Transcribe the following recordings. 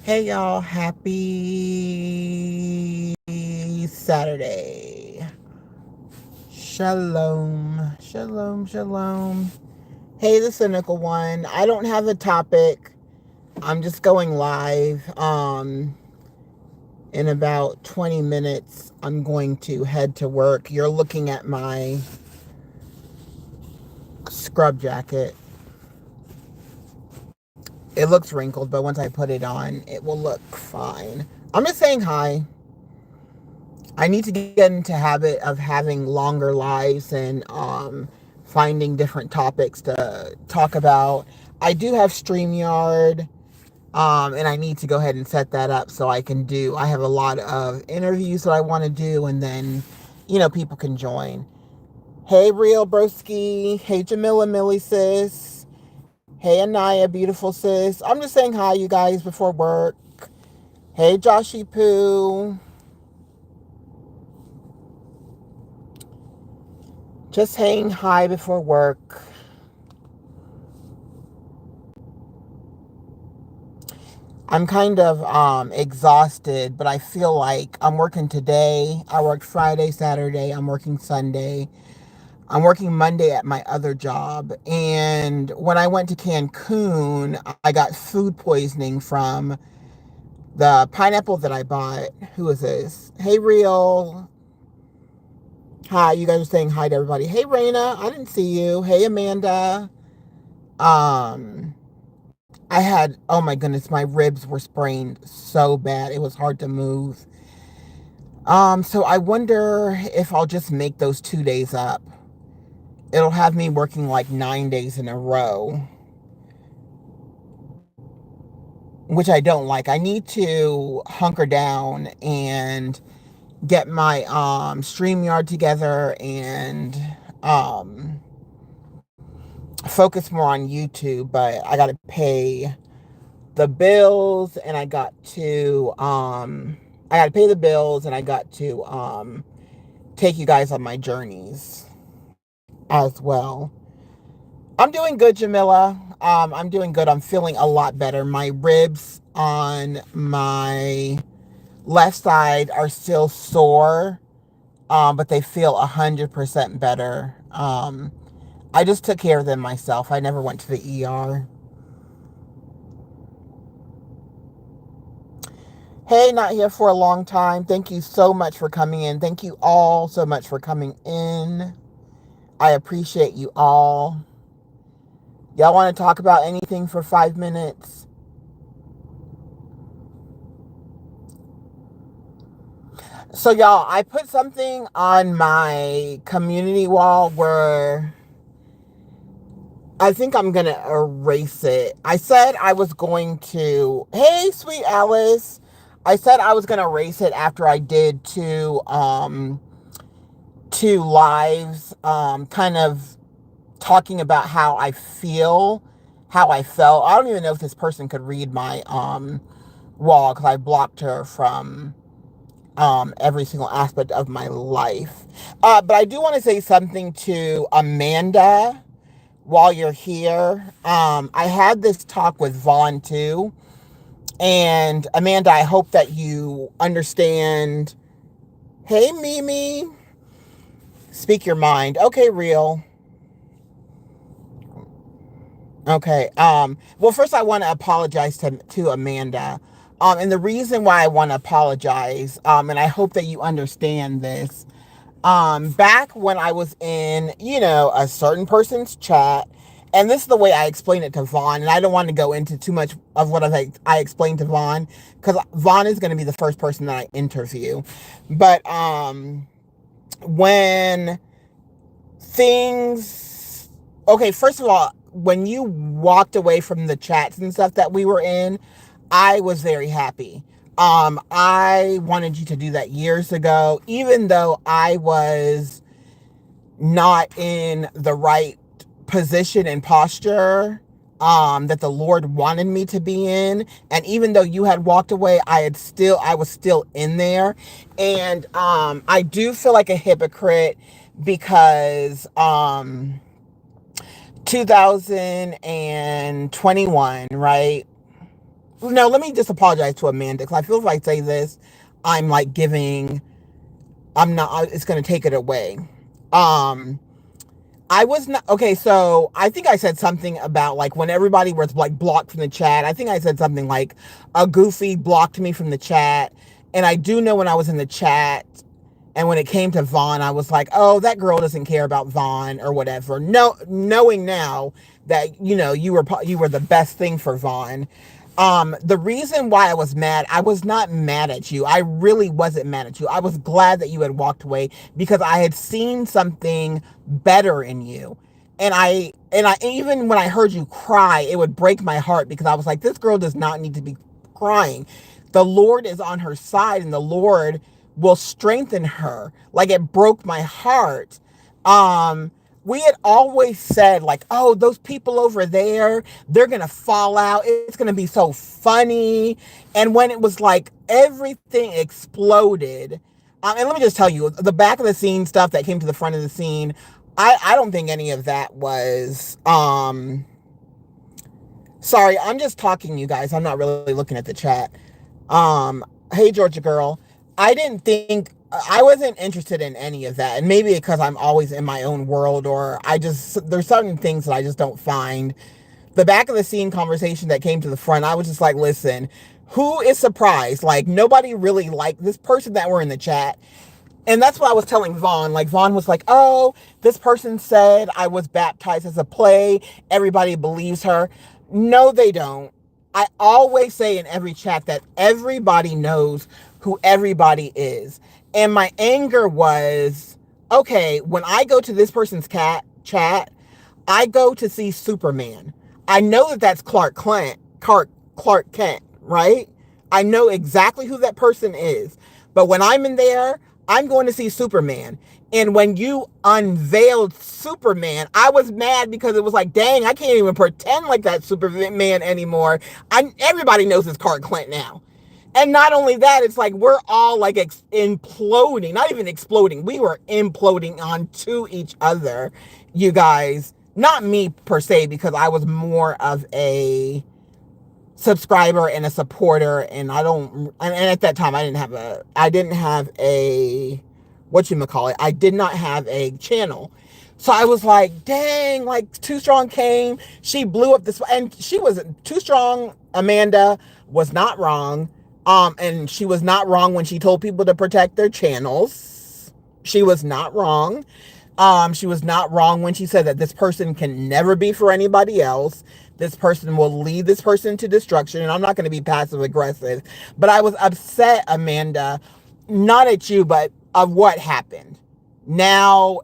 Hey y'all, happy Saturday. Shalom, shalom, shalom. Hey, the cynical one. I don't have a topic. I'm just going live. In about 20 minutes, I'm going to head to work. You're looking at my scrub jacket. It looks wrinkled, but once I put it on, it will look fine. I'm just saying hi. I need to get into habit of having longer lives and finding different topics to talk about. I do have StreamYard, and I need to go ahead and set that up so I can do. I have a lot of interviews that I want to do, and then people can join. Hey, Real Broski. Hey, Jamila Millie sis. Hey, Anaya, beautiful sis. I'm just saying hi, you guys, before work. Hey, Joshy Poo. Just saying hi before work. I'm kind of exhausted, but I feel like I'm working today. I worked Friday, Saturday. I'm working Sunday. I'm working Monday at my other job. And when I went to Cancun, I got food poisoning from the pineapple that I bought. Who is this? Hey, Real. Hi, you guys are saying hi to everybody. Hey, Raina. I didn't see you. Hey, Amanda. Um, I had, oh my goodness, my ribs were sprained so bad. It was hard to move. So I wonder if I'll just make those 2 days up. It'll have me working like 9 days in a row, which I don't like. I need to hunker down and get my StreamYard together and um focus more on YouTube, but I gotta pay the bills and I gotta pay the bills and I got to take you guys on my journeys as well. I'm doing good, Jamila. I'm doing good. I'm feeling a lot better. My ribs on my left side are still sore, but they feel 100% better. I just took care of them myself. I never went to the ER. Hey, not here for a long time. Thank you so much for coming in. Thank you all so much for coming in. I appreciate you all. Y'all want to talk about anything for 5 minutes? So, y'all, I put something on my community wall where I think I'm going to erase it. I said I was going to, hey, sweet Alice. I said I was going to erase it after I did two lives, kind of talking about how I feel, how I felt. I don't even know if this person could read my wall because I blocked her from every single aspect of my life. But I do want to say something to Amanda while you're here. I had this talk with Vaughn too. And Amanda, I hope that you understand. Hey, Mimi, speak your mind. Okay, Real. Okay. Well, first I want to apologize to Amanda. And the reason why I want to apologize, and I hope that you understand this, back when I was in, a certain person's chat, and this is the way I explain it to Vaughn, and I don't want to go into too much of what I explained to Vaughn, because Vaughn is going to be the first person that I interview. But when things, okay, first of all, when you walked away from the chats and stuff that we were in, I was very happy. I wanted you to do that years ago, even though I was not in the right position and posture that the Lord wanted me to be in. And even though you had walked away, I was still in there. And I do feel like a hypocrite because 2021, right? no, let me just apologize to Amanda, because I feel if I say this, I'm like giving, I'm not, it's going to take it away. Um, I was not okay. So I think I said something about like when everybody was like blocked from the chat. I think I said something like a goofy blocked me from the chat. And I do know when I was in the chat and when it came to Vaughn, I was like, oh, that girl doesn't care about Vaughn or whatever. No, knowing now that, you were the best thing for Vaughn. The reason why I was not mad at you. I really wasn't mad at you. I was glad that you had walked away because I had seen something better in you. And I even when I heard you cry, it would break my heart because I was like, this girl does not need to be crying. The Lord is on her side and the Lord will strengthen her. Like, it broke my heart. We had always said like, oh, those people over there, they're going to fall out. It's going to be so funny. And when it was like everything exploded, and let me just tell you, the back of the scene stuff that came to the front of the scene, I don't think any of that was, sorry, I'm just talking, you guys. I'm not really looking at the chat. Hey, Georgia girl. I didn't think, I wasn't interested in any of that. And maybe because I'm always in my own world, or there's certain things that I just don't find. The back of the scene conversation that came to the front, I was just like, listen, who is surprised? Like, nobody really liked this person that were in the chat. And that's what I was telling Vaughn. Like, Vaughn was like, oh, this person said I was baptized as a play. Everybody believes her. No, they don't. I always say in every chat that everybody knows who everybody is. And my anger was, okay, when I go to this person's chat, I go to see Superman. I know that that's Clark Kent, right? I know exactly who that person is. But when I'm in there, I'm going to see Superman. And when you unveiled Superman, I was mad because it was like, dang, I can't even pretend like that Superman anymore. Everybody knows it's Clark Kent now. And not only that, it's like we're all like imploding, not even exploding. We were imploding onto each other, you guys. Not me per se, because I was more of a subscriber and a supporter, and at that time I didn't have a whatchamacallit. I did not have a channel. So I was like, dang, like Too Strong came, she blew up this, and she was Too Strong. Amanda was not wrong. And she was not wrong when she told people to protect their channels. She was not wrong. She was not wrong when she said that this person can never be for anybody else. This person will lead this person to destruction. And I'm not going to be passive aggressive. But I was upset, Amanda, not at you, but of what happened. Now,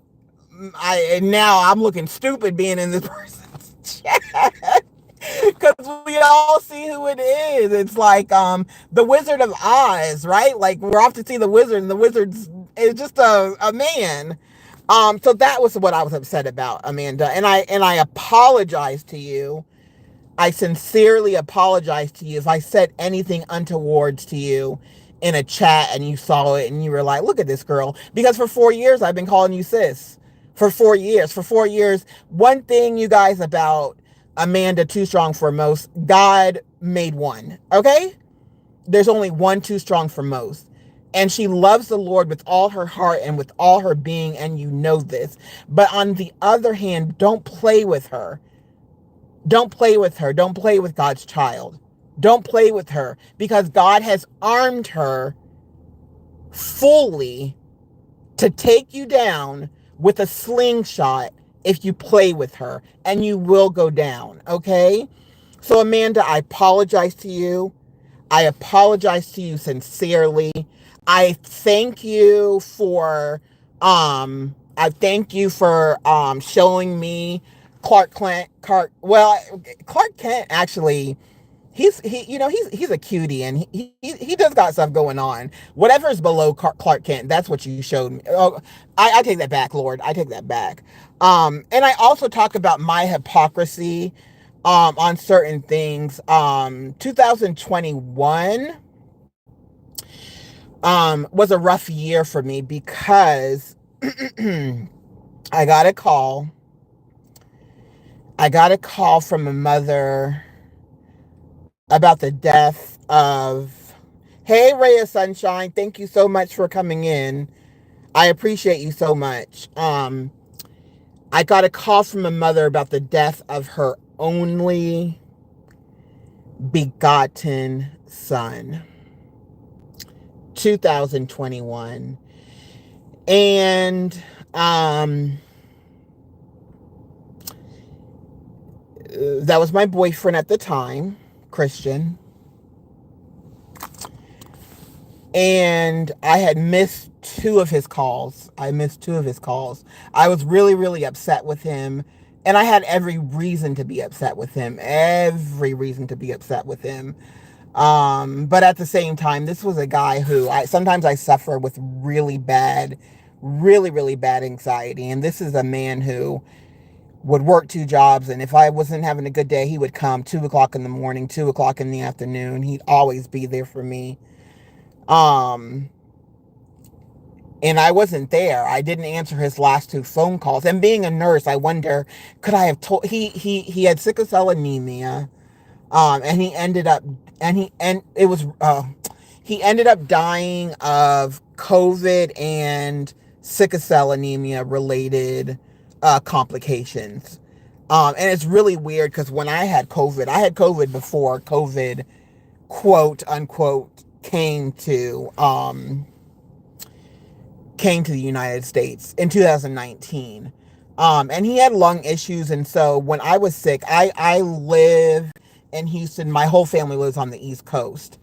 I'm looking stupid being in this person's chat. Because we all see who it is. It's like the Wizard of Oz, right? Like, we're off to see the wizard, and the wizard is just a man. So that was what I was upset about, Amanda. And I apologize to you. I sincerely apologize to you if I said anything untowards to you in a chat and you saw it and you were like, look at this girl. Because for 4 years, I've been calling you sis. For 4 years. For 4 years. One thing, you guys, about Amanda Too Strong for Most, God made one. Okay? There's only one Too Strong for Most. And she loves the Lord with all her heart and with all her being, and you know this. But on the other hand, don't play with her. Don't play with her. Don't play with God's child. Don't play with her, because God has armed her fully to take you down with a slingshot if you play with her, and you will go down, okay? So, Amanda, I apologize to you. I apologize to you sincerely. I thank you for showing me Clark Kent actually, he's a cutie, and he does got stuff going on. Whatever's below Clark Kent, that's what you showed me. Oh, I take that back, Lord. I take that back. And I also talk about my hypocrisy on certain things. 2021 was a rough year for me because I got a call. I got a call from a mother about the death of, hey, Ray of Sunshine, thank you so much for coming in. I appreciate you so much. I got a call from a mother about the death of her only begotten son, 2021. And that was my boyfriend at the time, Christian. And I had missed two of his calls. I missed two of his calls. I was really, really upset with him. And I had every reason to be upset with him. Every reason to be upset with him. But at the same time, this was a guy who sometimes I suffer with really bad, really, really bad anxiety. And this is a man who would work two jobs. And if I wasn't having a good day, he would come 2 o'clock in the morning, 2 o'clock in the afternoon. He'd always be there for me. And I wasn't there. I didn't answer his last two phone calls. And being a nurse, I wonder, could I have told, he had sickle cell anemia. And he ended up, he ended up dying of COVID and sickle cell anemia related, complications. And it's really weird because when I had COVID before COVID, quote unquote, came to the United States in 2019. And he had lung issues. And so when I was sick, I live in Houston. My whole family lives on the East Coast.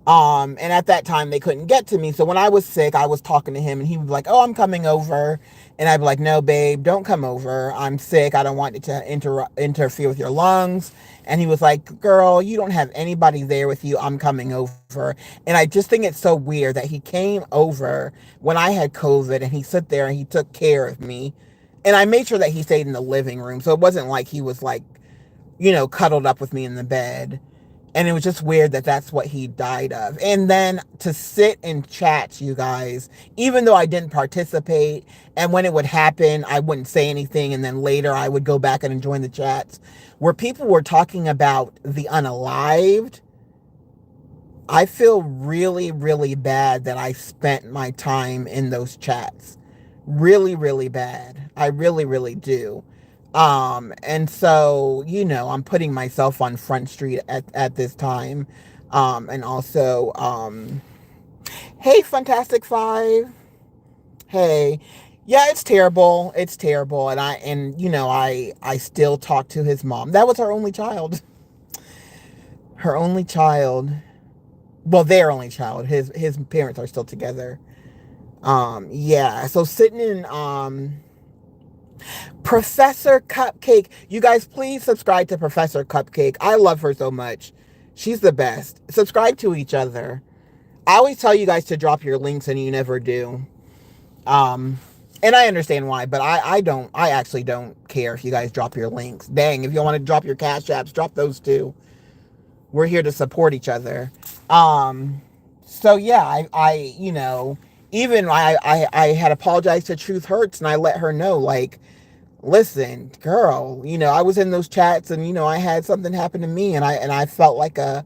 And at that time they couldn't get to me. So when I was sick, I was talking to him and he was like, oh, I'm coming over. And I'd be like, no, babe, don't come over. I'm sick. I don't want it to interfere with your lungs. And he was like, girl, you don't have anybody there with you. I'm coming over. And I just think it's so weird that he came over when I had COVID and he sat there and he took care of me. And I made sure that he stayed in the living room. So it wasn't like he was like, cuddled up with me in the bed. And it was just weird that that's what he died of. And then to sit in chats, you guys, even though I didn't participate, and when it would happen, I wouldn't say anything. And then later I would go back and join the chats where people were talking about the unalived. I feel really, really bad that I spent my time in those chats. Really, really bad. I really, really do. And so, I'm putting myself on Front Street at this time. And also, hey, Fantastic Five. Hey, yeah, it's terrible. It's terrible. And I still talk to his mom. That was her only child. Her only child. Well, their only child. His parents are still together. Yeah. So sitting in, Professor Cupcake. You guys, please subscribe to Professor Cupcake. I love her so much. She's the best. Subscribe to each other. I always tell you guys to drop your links and you never do. And I understand why, but I don't. I actually don't care if you guys drop your links. Dang, if you want to drop your Cash Apps, drop those too. We're here to support each other. So yeah, even I had apologized to Truth Hurts and I let her know, like, listen, girl, I was in those chats and, I had something happen to me and I felt like a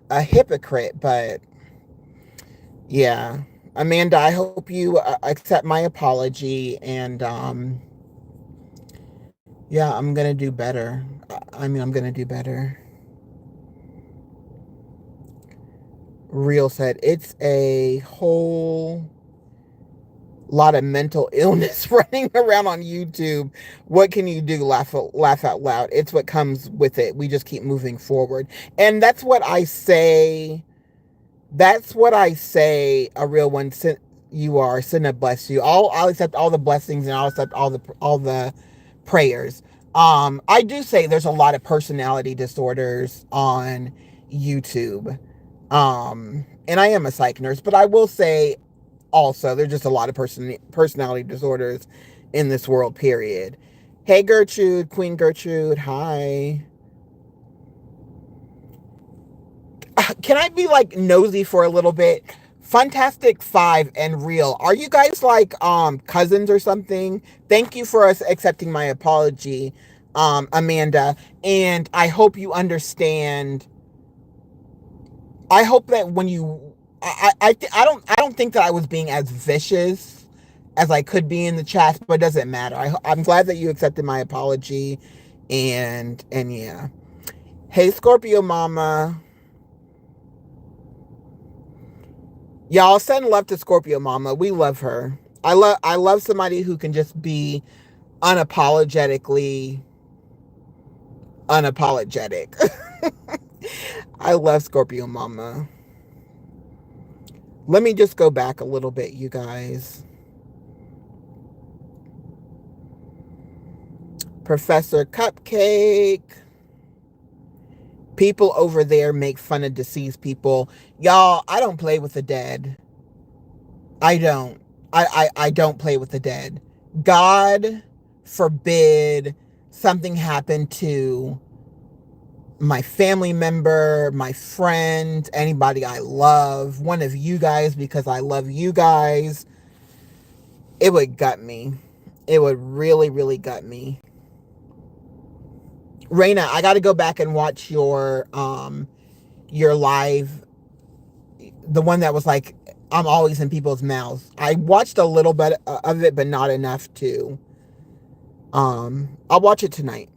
hypocrite, but yeah. Amanda, I hope you accept my apology and, yeah, I'm going to do better. I'm going to do better. Real said, it's a whole lot of mental illness running around on YouTube. What can you do? Laugh out loud. It's what comes with it. We just keep moving forward. And that's what I say. That's what I say. A real one. You are. Cynna, bless you. I'll accept all the blessings and I'll accept all the prayers. I do say there's a lot of personality disorders on YouTube. And I am a psych nurse, but I will say also there's just a lot of personality disorders in this world, period. Hey, Gertrude, Queen Gertrude, hi. Can I be like nosy for a little bit? Fantastic Five and Real, are you guys like cousins or something? Thank you for us accepting my apology, Amanda, and I hope you understand I hope that when you, I don't think that I was being as vicious as I could be in the chat, but it doesn't matter. I'm glad that you accepted my apology, and yeah. Hey, Scorpio Mama, y'all send love to Scorpio Mama. We love her. I love somebody who can just be unapologetically unapologetic. I love Scorpio Mama. Let me just go back a little bit, you guys. Professor Cupcake. People over there make fun of deceased people. Y'all, I don't play with the dead. I don't. I don't play with the dead. God forbid something happened to my family member, my friend, anybody I love, one of you guys, because I love you guys. It would gut me. It would really, really gut me. Raina, I got to go back and watch your live, the one that was like, I'm always in people's mouths. I watched a little bit of it, but not enough to. I'll watch it tonight.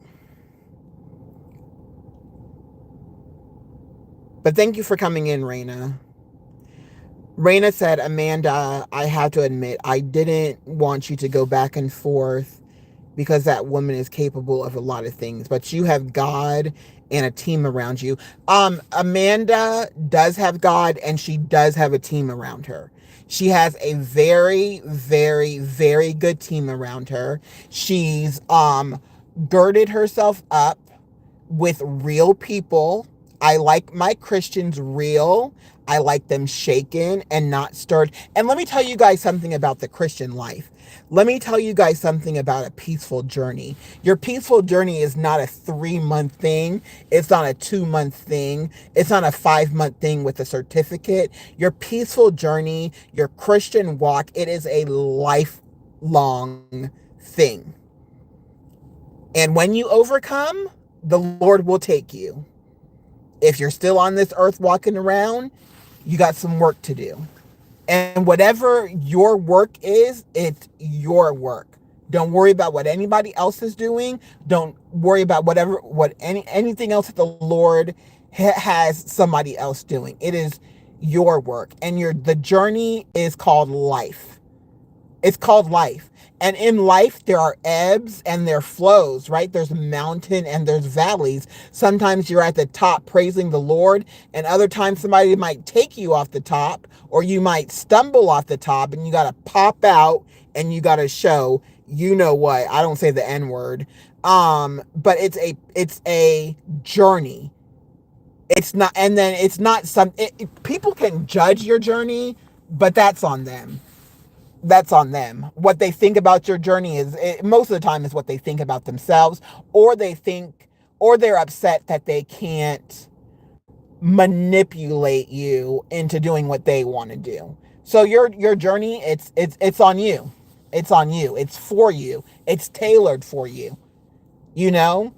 But thank you for coming in, Raina. Raina said, Amanda, I have to admit, I didn't want you to go back and forth because that woman is capable of a lot of things, but you have God and a team around you. Amanda does have God, and she does have a team around her. She has a very, very, very good team around her. She's girded herself up with real people. I like my Christians real. I like them shaken and not stirred. And let me tell you guys something about the Christian life. Let me tell you guys something about a peaceful journey. Your peaceful journey is not a 3-month thing. It's not a 2-month thing. It's not a 5-month thing with a certificate. Your peaceful journey, your Christian walk, it is a lifelong thing. And when you overcome, the Lord will take you. If you're still on this earth walking around, you got some work to do. And whatever your work is, it's your work. Don't worry about what anybody else is doing. Don't worry about anything else that the Lord has somebody else doing. It is your work. And the journey is called life. It's called life. And in life, there are ebbs and there are flows, right? There's mountain and there's valleys. Sometimes you're at the top praising the Lord, and other times somebody might take you off the top, or you might stumble off the top, and you got to pop out and you got to show, you know what? I don't say the N word. But it's a journey. It's not, and then it's not people can judge your journey, but that's on them. That's on them. What they think about your journey most of the time is what they think about themselves, or or they're upset that they can't manipulate you into doing what they want to do. So your journey, it's on you. It's on you. It's for you. It's tailored for you. You know?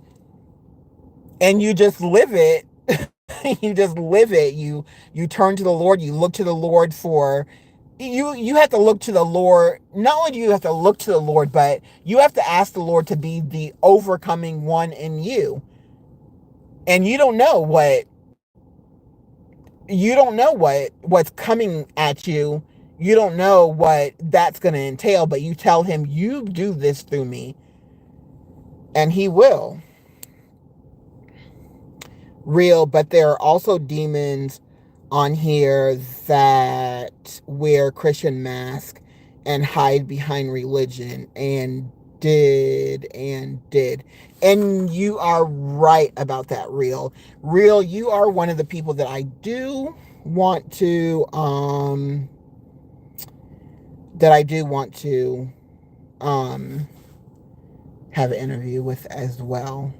And you just live it. You just live it. You turn to the Lord, you look to the Lord for you have to look to the Lord. Not only do you have to look to the Lord, but you have to ask the Lord to be the overcoming one in you. And you don't know what's coming at you. You don't know what that's going to entail, but you tell him, you do this through me, and he will. Real, but there are also demons on here that wear Christian masks and hide behind religion and did. And you are right about that, Real. Real, you are one of the people that I do want to have an interview with as well.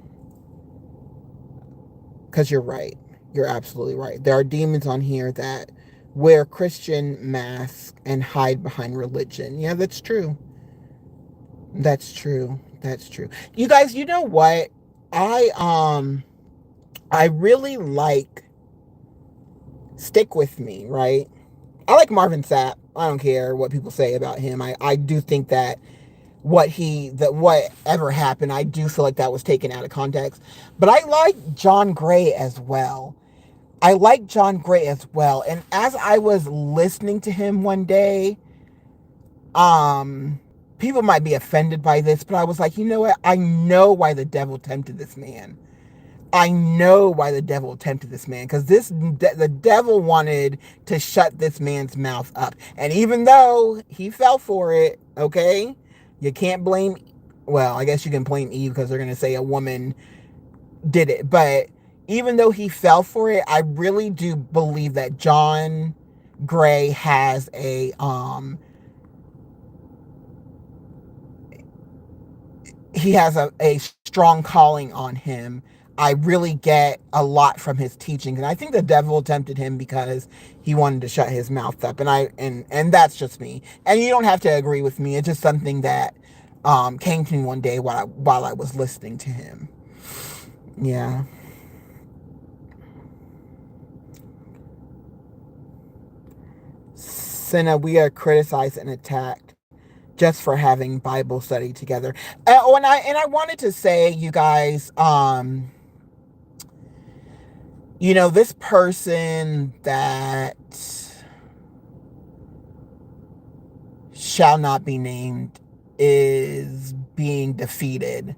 Because you're right. You're absolutely right. There are demons on here that wear Christian masks and hide behind religion. Yeah, that's true. That's true. That's true. You guys, you know what? I really like stick with me, right? I like Marvin Sapp. I don't care what people say about him. I do think that whatever happened, I do feel like that was taken out of context. But I like John Gray as well. I like John Gray as well. And as I was listening to him one day, um, people might be offended by this, but I was like, you know what? I know why the devil tempted this man. I know why the devil tempted this man, because the devil wanted to shut this man's mouth up. And even though he fell for it, okay, you can't blame, well, I guess you can blame Eve because they're going to say a woman did it. But even though he fell for it, I really do believe that John Gray has a strong calling on him. I really get a lot from his teaching, and I think the devil tempted him because he wanted to shut his mouth up. And that's just me. And you don't have to agree with me. It's just something that came to me one day while I was listening to him. Yeah. Cynna, we are criticized and attacked just for having Bible study together. And I wanted to say, you guys, this person that shall not be named is being defeated.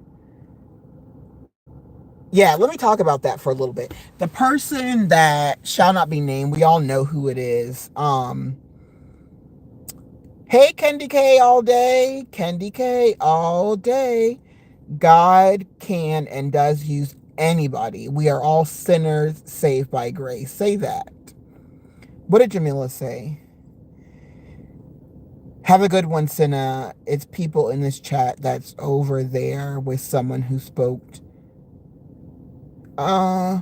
Yeah, let me talk about that for a little bit. The person that shall not be named, we all know who it is. Hey, Candy K all day. Candy K all day. God can and does use anybody. We are all sinners saved by grace. Say that. What did Jamila say? Have a good one, Cynna. It's people in this chat that's over there with someone who spoke. Uh,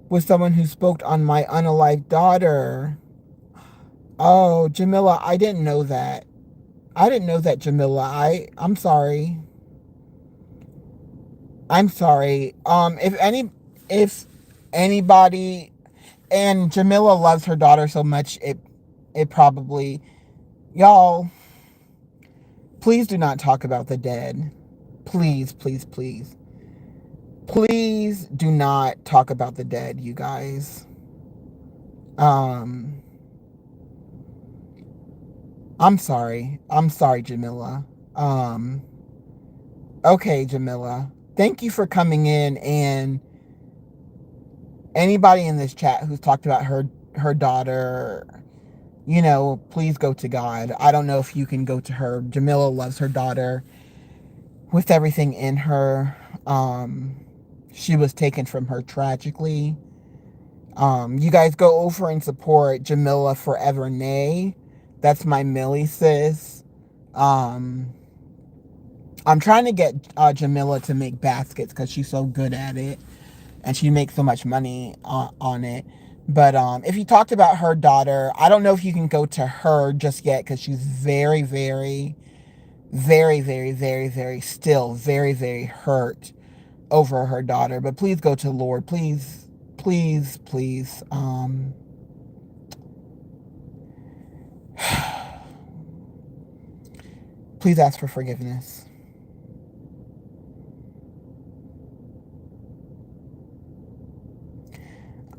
with someone who spoke on my unalived daughter. Oh, Jamila, I didn't know that. I didn't know that, Jamila. I'm sorry. I'm sorry. If anybody, and Jamila loves her daughter so much, it probably, y'all, please do not talk about the dead. Please, please, please. Please do not talk about the dead, you guys. Um, I'm sorry. I'm sorry, Jamila. Um, okay, Jamila. Thank you for coming in, and anybody in this chat who's talked about her daughter, please go to God. I don't know if you can go to her. Jamila loves her daughter with everything in her. She was taken from her tragically. You guys go over and support Jamila Forever Nay. That's my Millie sis. I'm trying to get Jamila to make baskets because she's so good at it and she makes so much money on it. But if you talked about her daughter, I don't know if you can go to her just yet because she's very, very, very, very, very, very still very, very hurt over her daughter. But please go to the Lord. Please, please, please. Please ask for forgiveness.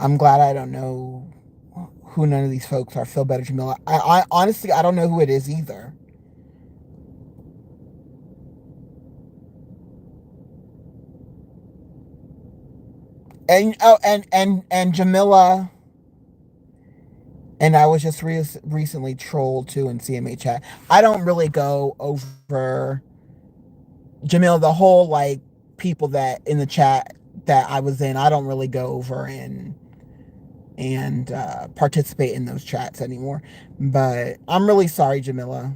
I'm glad I don't know who none of these folks are. Feel better, Jamila. I honestly, I don't know who it is either. And Jamila, and I was just recently trolled too in CMA chat. I don't really go over Jamila, the whole like people that in the chat that I was in. I don't really go over and participate in those chats anymore. But I'm really sorry, Jamila.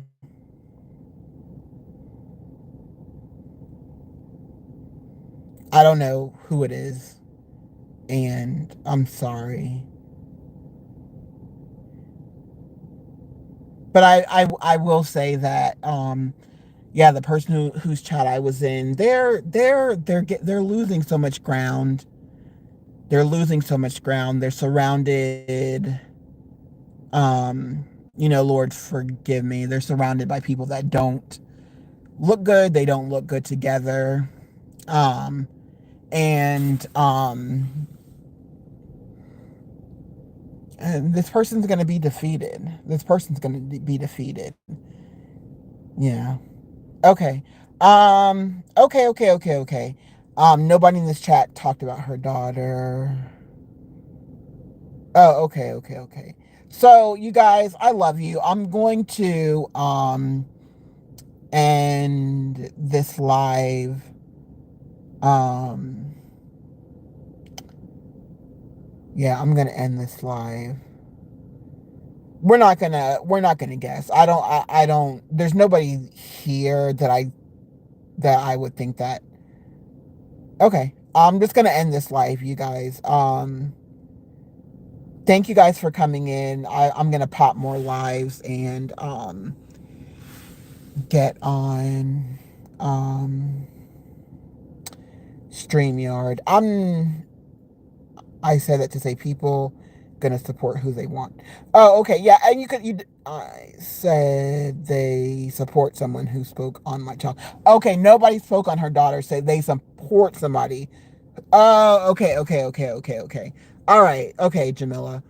I don't know who it is, and I'm sorry. But I will say that yeah, the person whose chat I was in, they're losing so much ground. They're losing so much ground. They're surrounded, Lord, forgive me. They're surrounded by people that don't look good. They don't look good together. Um, and and this person's going to be defeated. This person's going to be defeated. Yeah. Okay. Okay. Nobody in this chat talked about her daughter. Oh, okay. So, you guys, I love you. I'm going to end this live. Um yeah, I'm going to end this live. We're not gonna guess. I don't there's nobody here that I would think that. Okay. I'm just gonna end this live, you guys. Thank you guys for coming in. I'm gonna pop more lives and get on StreamYard. I said that to say people gonna support who they want. Oh, okay, yeah, and I said they support someone who spoke on my child. Okay, nobody spoke on her daughter. Say they support somebody. Oh, okay. All right, okay, Jamila.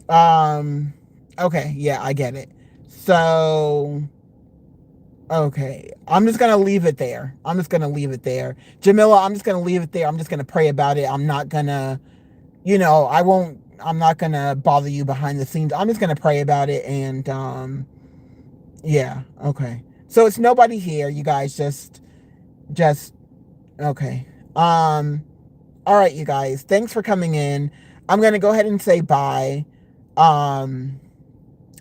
Um, okay, yeah, I get it. So, okay, I'm just gonna leave it there. Jamila, I'm just gonna leave it there. I'm just gonna pray about it. I'm not gonna, I'm not gonna bother you behind the scenes. I'm just gonna pray about it and, yeah, okay. So it's nobody here, you guys, just, okay. All right, you guys, thanks for coming in. I'm gonna go ahead and say bye. Um,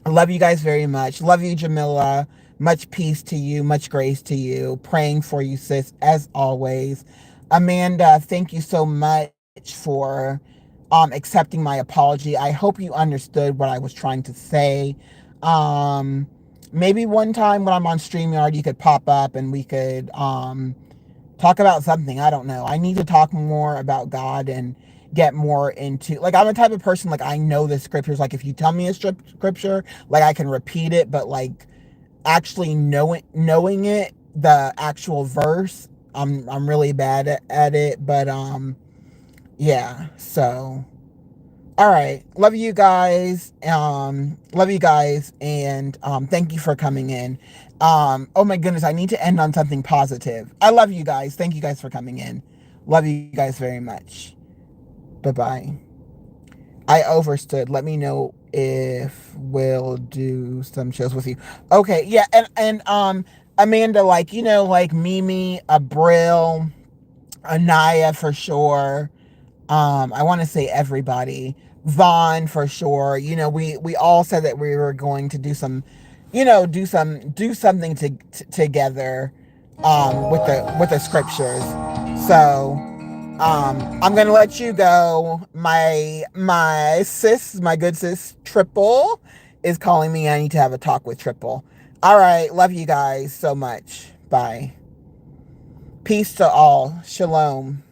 I love you guys very much. Love you, Jamila. Much peace to you, much grace to you. Praying for you, sis, as always. Amanda, thank you so much for accepting my apology. I hope you understood what I was trying to say. Um, Maybe one time when I'm on StreamYard, you could pop up and we could talk about something. I don't know. I need to talk more about God and get more into, like, I'm a type of person, like, I know the scriptures. Like, if you tell me a scripture, like, I can repeat it, but like actually knowing it, the actual verse, I'm really bad at it. But yeah, so all right, love you guys, and thank you for coming in. Oh my goodness, I need to end on something positive. I love you guys. Thank you guys for coming in. Love you guys very much. Bye bye. I overstood. Let me know if we'll do some shows with you. Okay, yeah, and Amanda, like, like Mimi, Abril, Anaya for sure. I want to say everybody. Vaughn for sure. We all said that we were going to do some, do something together with the scriptures. So I'm gonna let you go. My sis, my good sis Triple is calling me. I need to have a talk with Triple. All right, love you guys so much. Bye. Peace to all. Shalom.